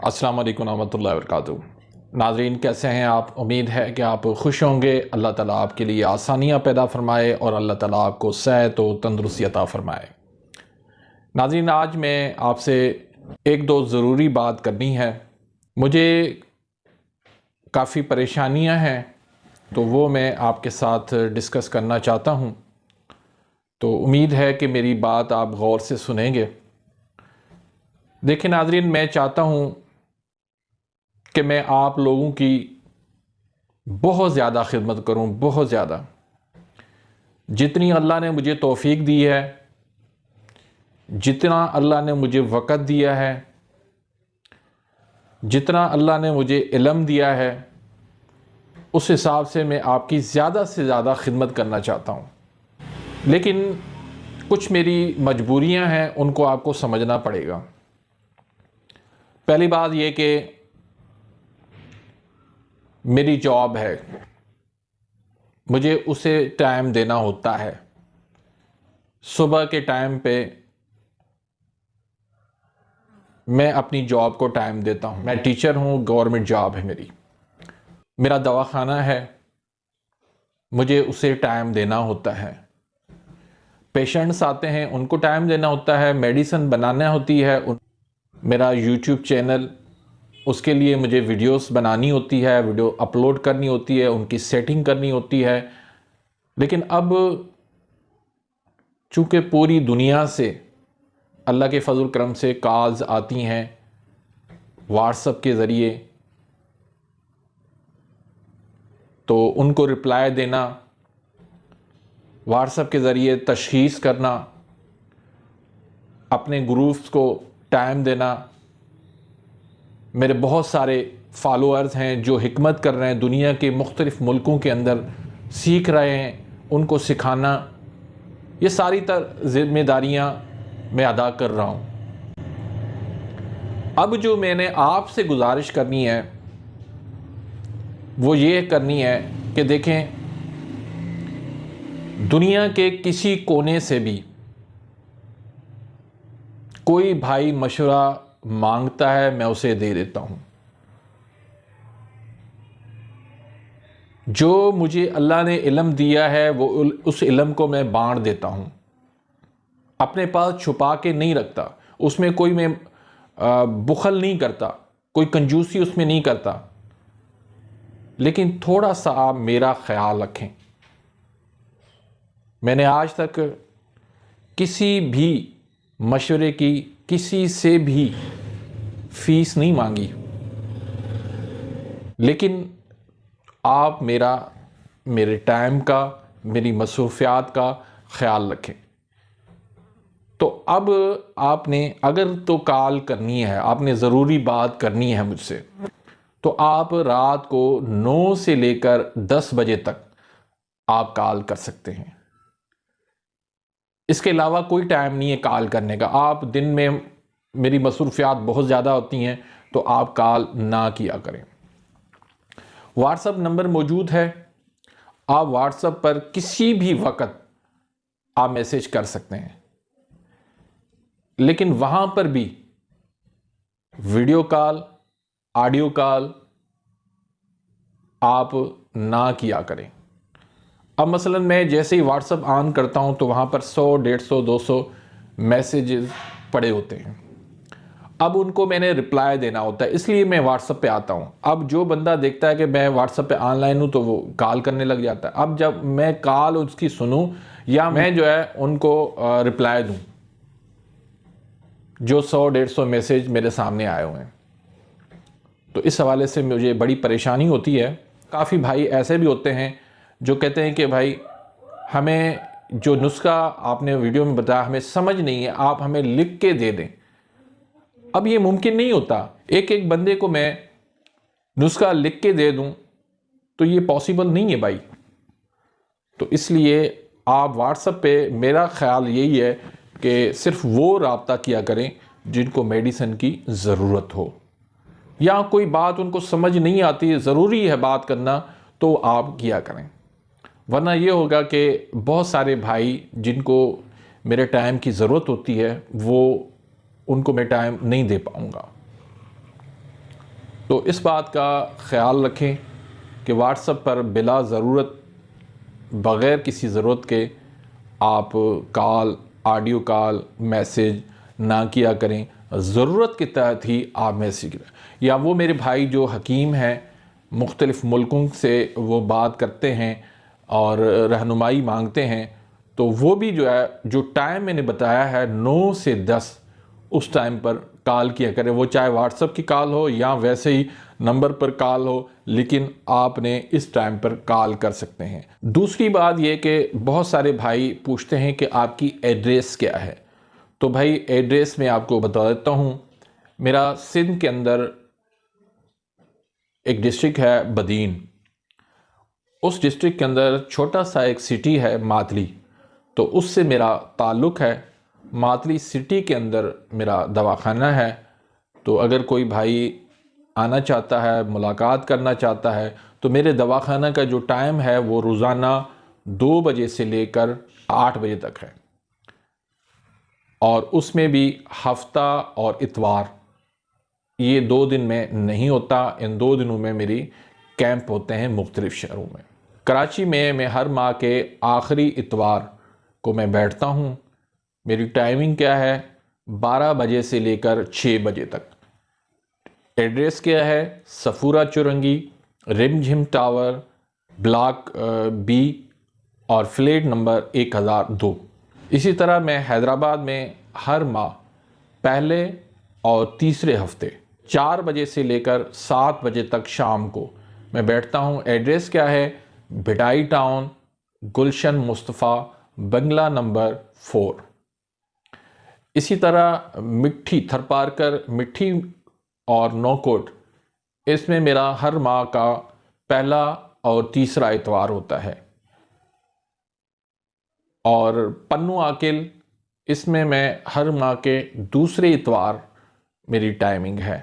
السلام علیکم ورحمۃ اللہ وبرکاتہ۔ ناظرین کیسے ہیں آپ؟ امید ہے کہ آپ خوش ہوں گے۔ اللہ تعالیٰ آپ کے لیے آسانیاں پیدا فرمائے اور اللہ تعالیٰ آپ کو صحت و تندرستی عطا فرمائے۔ ناظرین آج میں آپ سے ایک دو ضروری بات کرنی ہے۔ مجھے کافی پریشانیاں ہیں تو وہ میں آپ کے ساتھ ڈسکس کرنا چاہتا ہوں، تو امید ہے کہ میری بات آپ غور سے سنیں گے۔ دیکھیں ناظرین، میں چاہتا ہوں کہ میں آپ لوگوں کی بہت زیادہ خدمت کروں، بہت زیادہ۔ جتنی اللہ نے مجھے توفیق دی ہے، جتنا اللہ نے مجھے وقت دیا ہے، جتنا اللہ نے مجھے علم دیا ہے، اس حساب سے میں آپ کی زیادہ سے زیادہ خدمت کرنا چاہتا ہوں۔ لیکن کچھ میری مجبوریاں ہیں، ان کو آپ کو سمجھنا پڑے گا۔ پہلی بات یہ کہ میری جاب ہے، مجھے اسے ٹائم دینا ہوتا ہے۔ صبح کے ٹائم پہ میں اپنی جاب کو ٹائم دیتا ہوں۔ میں ٹیچر ہوں، گورنمنٹ جاب ہے میری، میرا دواخانہ ہے، مجھے اسے ٹائم دینا ہوتا ہے۔ پیشنٹس آتے ہیں، ان کو ٹائم دینا ہوتا ہے، میڈیسن بنانا ہوتی ہے۔ میرا یوٹیوب چینل، اس کے لیے مجھے ویڈیوز بنانی ہوتی ہے، ویڈیو اپلوڈ کرنی ہوتی ہے، ان کی سیٹنگ کرنی ہوتی ہے۔ لیکن اب چونکہ پوری دنیا سے اللہ کے فضل و کرم سے کالز آتی ہیں واٹس ایپ کے ذریعے، تو ان کو رپلائی دینا، واٹس ایپ کے ذریعے تشخیص کرنا، اپنے گروپس کو ٹائم دینا۔ میرے بہت سارے فالوورز ہیں جو حکمت کر رہے ہیں، دنیا کے مختلف ملکوں کے اندر سیکھ رہے ہیں، ان کو سکھانا، یہ ساری ذمہ داریاں میں ادا کر رہا ہوں۔ اب جو میں نے آپ سے گزارش کرنی ہے وہ یہ کرنی ہے کہ دیکھیں، دنیا کے کسی کونے سے بھی کوئی بھائی مشورہ مانگتا ہے، میں اسے دے دیتا ہوں۔ جو مجھے اللہ نے علم دیا ہے وہ اس علم کو میں بانٹ دیتا ہوں، اپنے پاس چھپا کے نہیں رکھتا، اس میں کوئی میں بخل نہیں کرتا، کوئی کنجوسی اس میں نہیں کرتا۔ لیکن تھوڑا سا آپ میرا خیال رکھیں۔ میں نے آج تک کسی بھی مشورے کی کسی سے بھی فیس نہیں مانگی، لیکن آپ میرے ٹائم کا، میری مصروفیات کا خیال رکھیں۔ تو اب آپ نے اگر تو کال کرنی ہے، آپ نے ضروری بات کرنی ہے مجھ سے، تو آپ رات کو 9 سے لے کر 10 بجے تک آپ کال کر سکتے ہیں۔ اس کے علاوہ کوئی ٹائم نہیں ہے کال کرنے کا۔ آپ دن میں، میری مصروفیات بہت زیادہ ہوتی ہیں تو آپ کال نہ کیا کریں۔ واٹس ایپ نمبر موجود ہے، آپ واٹس ایپ پر کسی بھی وقت آپ میسج کر سکتے ہیں، لیکن وہاں پر بھی ویڈیو کال، آڈیو کال آپ نہ کیا کریں۔ اب مثلا میں جیسے ہی واٹس ایپ آن کرتا ہوں تو وہاں پر 100، 150، 200 میسیجز پڑے ہوتے ہیں۔ اب ان کو میں نے رپلائی دینا ہوتا ہے، اس لیے میں واٹس ایپ پہ آتا ہوں۔ اب جو بندہ دیکھتا ہے کہ میں واٹس ایپ پہ آن لائن ہوں تو وہ کال کرنے لگ جاتا ہے۔ اب جب میں کال اس کی سنوں یا میں جو ہے ان کو رپلائی دوں، جو 100، 150 میسیج میرے سامنے آئے ہوئے ہیں، تو اس حوالے سے مجھے بڑی پریشانی ہوتی ہے۔ کافی بھائی ایسے بھی ہوتے ہیں جو کہتے ہیں کہ بھائی ہمیں جو نسخہ آپ نے ویڈیو میں بتایا ہمیں سمجھ نہیں ہے، آپ ہمیں لکھ کے دے دیں۔ اب یہ ممکن نہیں ہوتا، ایک ایک بندے کو میں نسخہ لکھ کے دے دوں تو یہ پاسبل نہیں ہے بھائی۔ تو اس لیے آپ واٹس ایپ پہ، میرا خیال یہی ہے کہ صرف وہ رابطہ کیا کریں جن کو میڈیسن کی ضرورت ہو، یا کوئی بات ان کو سمجھ نہیں آتی، ضروری ہے بات کرنا، تو آپ کیا کریں۔ ورنہ یہ ہوگا کہ بہت سارے بھائی جن کو میرے ٹائم کی ضرورت ہوتی ہے، ان کو میں ٹائم نہیں دے پاؤں گا۔ تو اس بات کا خیال رکھیں کہ واٹس ایپ پر بلا ضرورت، بغیر کسی ضرورت کے آپ کال، آڈیو کال، میسیج نہ کیا کریں۔ ضرورت کے تحت ہی آپ میسیج کریں۔ یا وہ میرے بھائی جو حکیم ہیں، مختلف ملکوں سے وہ بات کرتے ہیں اور رہنمائی مانگتے ہیں، تو وہ بھی جو ٹائم میں نے بتایا ہے 9 سے 10، اس ٹائم پر کال کیا کریں، وہ چاہے واٹس ایپ کی کال ہو یا ویسے ہی نمبر پر کال ہو، لیکن آپ نے اس ٹائم پر کال کر سکتے ہیں۔ دوسری بات یہ کہ بہت سارے بھائی پوچھتے ہیں کہ آپ کی ایڈریس کیا ہے، تو بھائی ایڈریس میں آپ کو بتا دیتا ہوں۔ میرا سندھ کے اندر ایک ڈسٹرکٹ ہے بدین، اس ڈسٹرکٹ کے اندر چھوٹا سا ایک سٹی ہے ماتلی، تو اس سے میرا تعلق ہے۔ ماتلی سٹی کے اندر میرا دواخانہ ہے، تو اگر کوئی بھائی آنا چاہتا ہے، ملاقات کرنا چاہتا ہے، تو میرے دواخانہ کا جو ٹائم ہے وہ روزانہ 2 بجے سے لے کر 8 بجے تک ہے، اور اس میں بھی ہفتہ اور اتوار، یہ 2 دن میں نہیں ہوتا۔ ان 2 دنوں میں میری کیمپ ہوتے ہیں مختلف شہروں میں۔ کراچی میں ہر ماہ کے آخری اتوار کو میں بیٹھتا ہوں۔ میری ٹائمنگ کیا ہے؟ 12 بجے سے لے کر 6 بجے تک۔ ایڈریس کیا ہے؟ سفورہ چورنگی، رم جھم ٹاور، بلاک بی، اور فلیٹ نمبر 1002۔ اسی طرح میں حیدرآباد میں ہر ماہ پہلے اور تیسرے ہفتے 4 بجے سے لے کر 7 بجے تک شام کو میں بیٹھتا ہوں۔ ایڈریس کیا ہے؟ بھٹائی ٹاؤن، گلشن مصطفیٰ، بنگلہ نمبر 4۔ اسی طرح مٹھی، تھرپارکر، مٹھی اور نوکوٹ، اس میں میرا ہر ماہ کا پہلا اور تیسرا اتوار ہوتا ہے۔ اور پنو آکل، اس میں ہر ماہ کے دوسرے اتوار میری ٹائمنگ ہے۔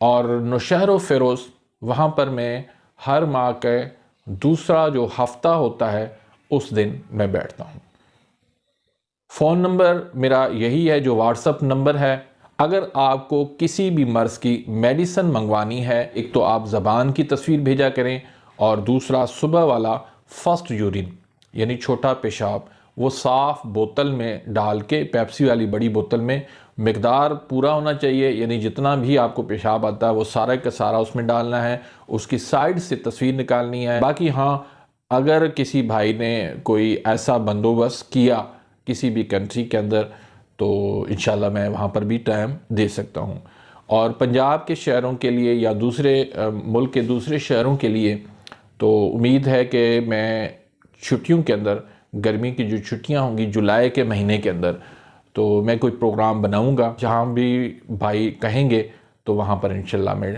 اور نوشہر و فیروز، وہاں پر میں ہر ماہ کے دوسرا جو ہفتہ ہوتا ہے اس دن میں بیٹھتا ہوں۔ فون نمبر میرا یہی ہے جو واٹس ایپ نمبر ہے۔ اگر آپ کو کسی بھی مرض کی میڈیسن منگوانی ہے، ایک تو آپ زبان کی تصویر بھیجا کریں، اور دوسرا صبح والا فرسٹ یورین یعنی چھوٹا پیشاب، وہ صاف بوتل میں ڈال کے، پیپسی والی بڑی بوتل میں، مقدار پورا ہونا چاہیے، یعنی جتنا بھی آپ کو پیشاب آتا ہے وہ سارا کا سارا اس میں ڈالنا ہے، اس کی سائڈ سے تصویر نکالنی ہے۔ باقی ہاں، اگر کسی بھائی نے کوئی ایسا بندوبست کیا کسی بھی کنٹری کے اندر، تو انشاءاللہ میں وہاں پر بھی ٹائم دے سکتا ہوں۔ اور پنجاب کے شہروں کے لیے یا دوسرے ملک کے دوسرے شہروں کے لیے تو امید ہے کہ میں چھٹیوں کے اندر، گرمی کی جو چھٹیاں ہوں گی جولائی کے مہینے کے اندر، تو میں کوئی پروگرام بناؤں گا، جہاں بھی بھائی کہیں گے تو وہاں پر انشاءاللہ میں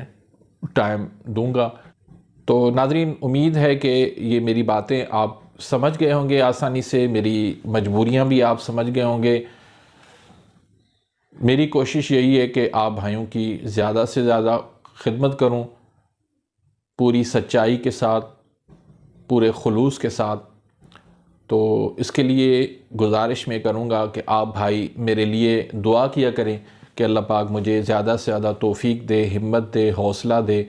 ٹائم دوں گا۔ تو ناظرین، امید ہے کہ یہ میری باتیں آپ سمجھ گئے ہوں گے آسانی سے، میری مجبوریاں بھی آپ سمجھ گئے ہوں گے۔ میری کوشش یہی ہے کہ آپ بھائیوں کی زیادہ سے زیادہ خدمت کروں، پوری سچائی کے ساتھ، پورے خلوص کے ساتھ۔ تو اس کے لیے گزارش میں کروں گا کہ آپ بھائی میرے لیے دعا کیا کریں کہ اللہ پاک مجھے زیادہ سے زیادہ توفیق دے، ہمت دے، حوصلہ دے،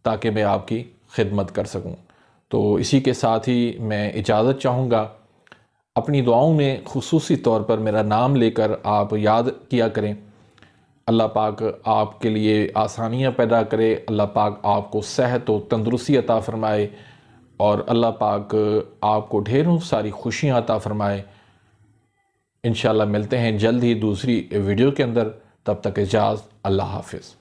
تاکہ میں آپ کی خدمت کر سکوں۔ تو اسی کے ساتھ ہی میں اجازت چاہوں گا۔ اپنی دعاؤں میں خصوصی طور پر میرا نام لے کر آپ یاد کیا کریں۔ اللہ پاک آپ کے لیے آسانیاں پیدا کرے، اللہ پاک آپ کو صحت و تندرستی عطا فرمائے، اور اللہ پاک آپ کو ڈھیروں ساری خوشیاں عطا فرمائے۔ انشاءاللہ ملتے ہیں جلد ہی دوسری ویڈیو کے اندر، تب تک اجازت، اللہ حافظ۔